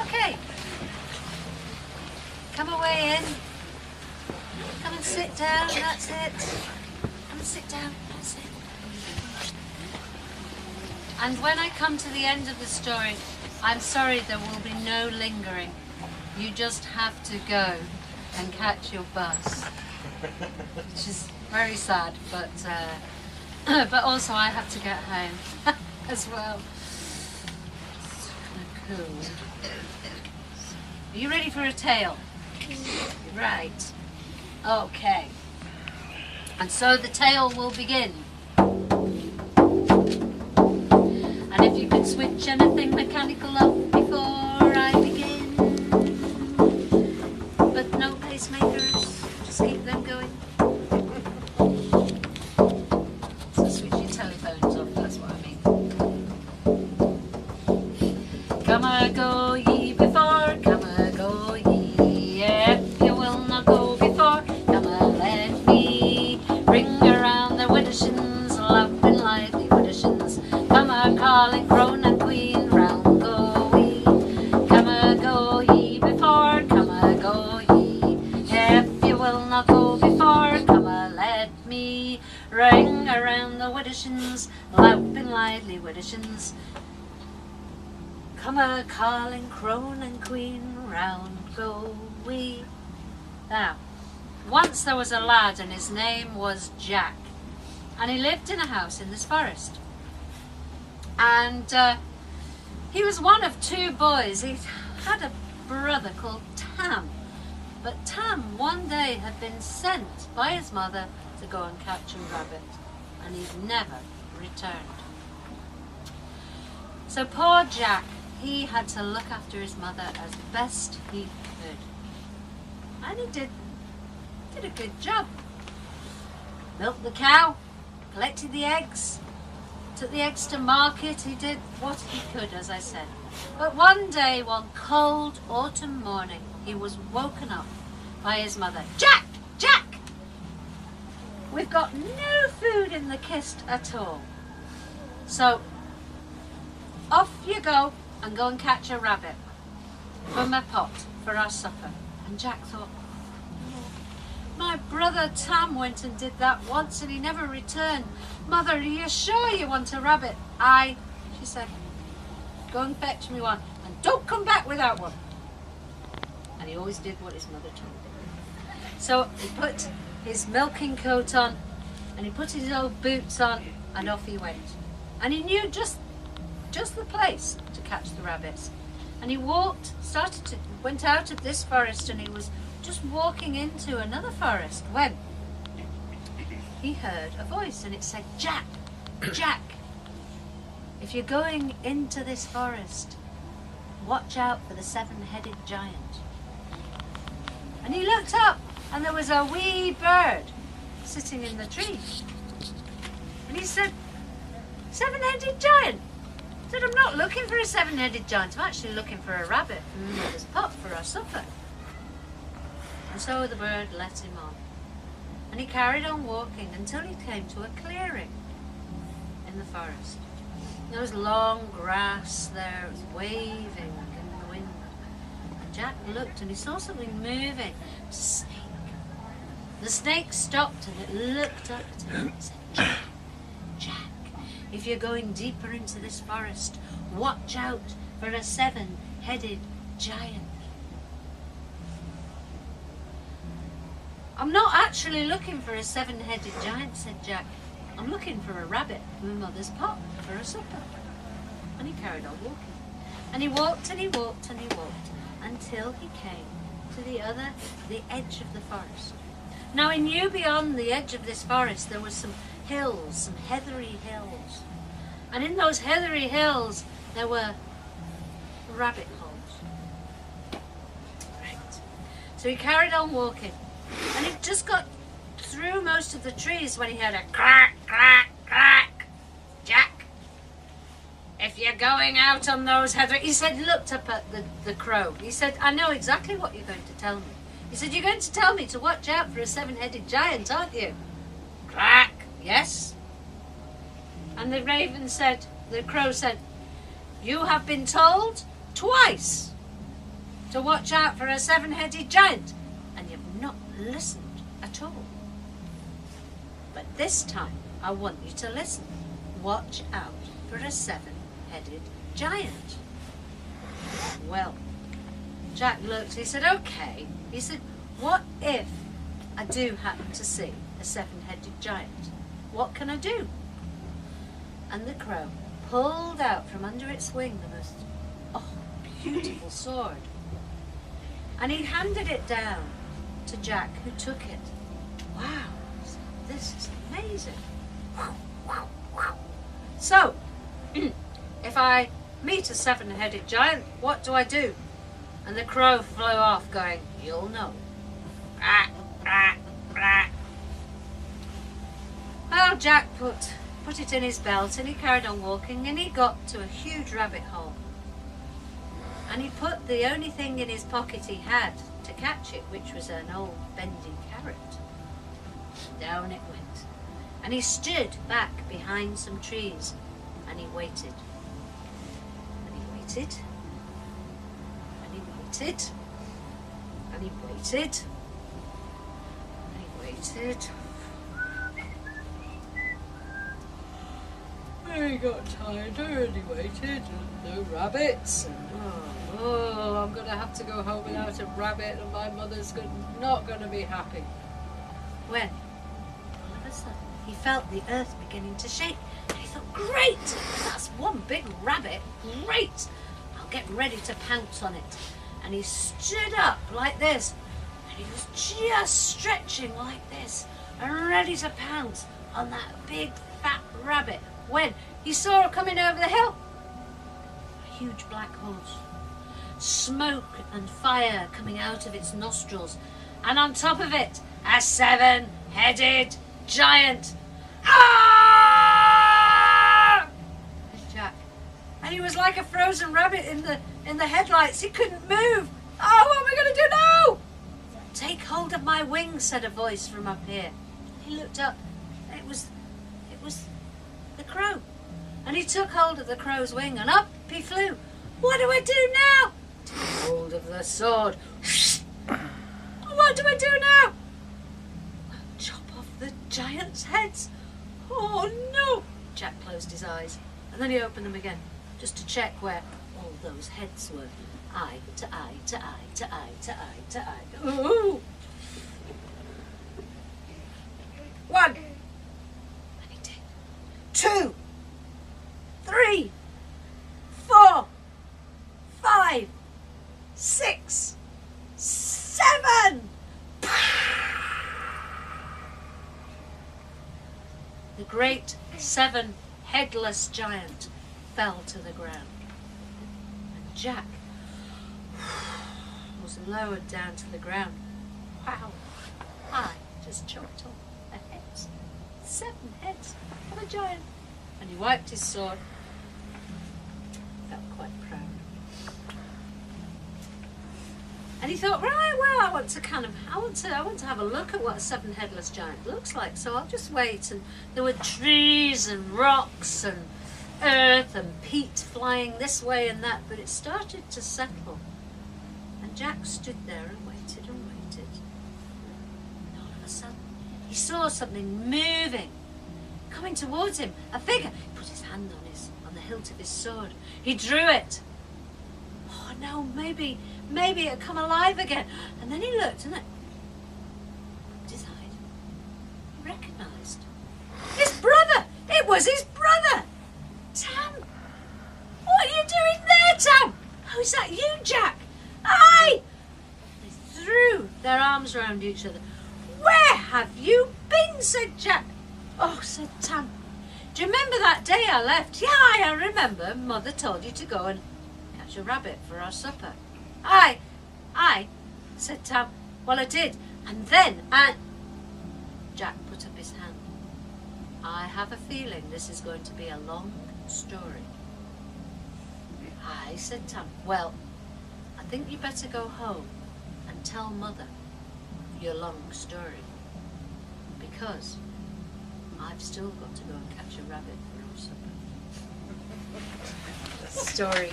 Okay. Come away in. Come and sit down, that's it. Come and sit down, that's it. And when I come to the end of the story, I'm sorry, there will be no lingering. You just have to go and catch your bus. Which is very sad, but but also I have to get home as well. It's kind of cool. Are you ready for a tale? Right. Okay. And so the tale will begin. And if you could switch anything mechanical off before I begin. But no pacemakers, just keep them going. So switch your telephones off, that's what I mean. Come a go ye before, come a go ye, if you will not go before, come a let me ring around the widdershins, laughing lively widdershins, come a calling crone and queen, round go we, come a go ye before, come a go ye, if you will not go before, come a let me ring around the widdershins, laughing lively widdershins, come a calling crone and queen, round go we. Now, once there was a lad and his name was Jack, and he lived in a house in this forest. And he was one of two boys. He had a brother called Tam, but Tam one day had been sent by his mother to go and catch a rabbit, and he'd never returned. So poor Jack, he had to look after his mother as best he could. And he did a good job. Milked the cow, collected the eggs, took the eggs to market. He did what he could, as I said. But one day, one cold autumn morning, he was woken up by his mother. Jack! Jack! We've got no food in the kist at all. So, off you go and go and catch a rabbit from a pot for our supper. And Jack thought, my brother Tam went and did that once and he never returned. Mother, are you sure you want a rabbit? Aye, she said. Go and fetch me one and don't come back without one. And he always did what his mother told him. So he put his milking coat on and he put his old boots on and off he went. And he knew just the place to catch the rabbits. And he went out of this forest and he was just walking into another forest when he heard a voice and it said, Jack, Jack, if you're going into this forest, watch out for the seven-headed giant. And he looked up and there was a wee bird sitting in the tree. And he said, seven-headed giant? He said, I'm not looking for a seven-headed giant, I'm actually looking for a rabbit from Mother's pot for our supper. And so the bird let him on. And he carried on walking until he came to a clearing in the forest. There was long grass there, it was waving in the wind. And Jack looked and he saw something moving. It was a snake. The snake stopped and it looked up at him and said, Jack, Jack, if you're going deeper into this forest, watch out for a seven-headed giant. I'm not actually looking for a seven-headed giant, said Jack. I'm looking for a rabbit from Mother's pot for a supper. And he carried on walking. And he walked and he walked and he walked until he came to the edge of the forest. Now he knew beyond the edge of this forest there were some hills, some heathery hills. And in those heathery hills there were rabbit holes. Right. So he carried on walking. And he just got through most of the trees when he heard a crack, crack, crack. Jack, if you're going out on those heather... He said, looked up at the crow. He said, I know exactly what you're going to tell me. He said, you're going to tell me to watch out for a seven-headed giant, aren't you? Crack, yes. And the crow said, you have been told twice to watch out for a seven-headed giant, and you've not listened at all. But this time, I want you to listen. Watch out for a seven-headed giant. Well, Jack looked, he said, okay. He said, what if I do happen to see a seven-headed giant? What can I do? And the crow pulled out from under its wing the most beautiful sword. And he handed it down to Jack, who took it. Wow, this is amazing. So, if I meet a seven-headed giant, what do I do? And the crow flew off going, you'll know. Well, Jack put it in his belt and he carried on walking, and he got to a huge rabbit hole. And he put the only thing in his pocket he had to catch it, which was an old bendy carrot. Down it went. And he stood back behind some trees and he waited. And he waited. And he waited. And he waited. And he waited. And he got tired and he waited, and no rabbits, and I'm going to have to go home without a rabbit, and my mother's not going to be happy. When, all of a sudden, he felt the earth beginning to shake, and he thought, great, that's one big rabbit, great, I'll get ready to pounce on it. And he stood up like this, and he was just stretching like this, and ready to pounce on that big fat rabbit, when he saw her coming over the hill. A huge black horse. Smoke and fire coming out of its nostrils. And on top of it, a seven-headed giant. Ah! Jack. And he was like a frozen rabbit in the headlights. He couldn't move. Oh, what am I going to do now? Take hold of my wings, said a voice from up here. He looked up. It was the crow. And he took hold of the crow's wing and up he flew. What do I do now? Take hold of the sword. What do I do now? I'll chop off the giant's heads. Oh no! Jack closed his eyes and then he opened them again just to check where all those heads were. Eye to eye to eye to eye to eye to eye. Ooh! One. 2, 3, 4, 5, 6, 7. The great seven-headless giant fell to the ground. And Jack was lowered down to the ground. Wow, I just chopped off the heads. 7 heads of a giant. And he wiped his sword. Felt quite proud. And he thought, right, well, I want to have a look at what a seven-headless giant looks like. So I'll just wait. And there were trees and rocks and earth and peat flying this way and that, but it started to settle. And Jack stood there and waited and waited. And all of a sudden, he saw something moving, coming towards him, a figure. He put his hand on the hilt of his sword. He drew it. Oh no, maybe it had come alive again. And then he looked and it popped his hide. He recognised his brother. It was his brother, Tam. What are you doing there, Tam? Oh, is that you, Jack? Aye. They threw their arms round each other. Where have you been? Said Jack. Oh, said Tam. Do you remember that day I left? Yeah, I remember. Mother told you to go and catch a rabbit for our supper. Aye, said Tam. Well, I did. And then, Jack put up his hand. I have a feeling this is going to be a long story. Aye, said Tam. Well, I think you better go home and tell Mother your long story, because I've still got to go and catch a rabbit for our supper. Story.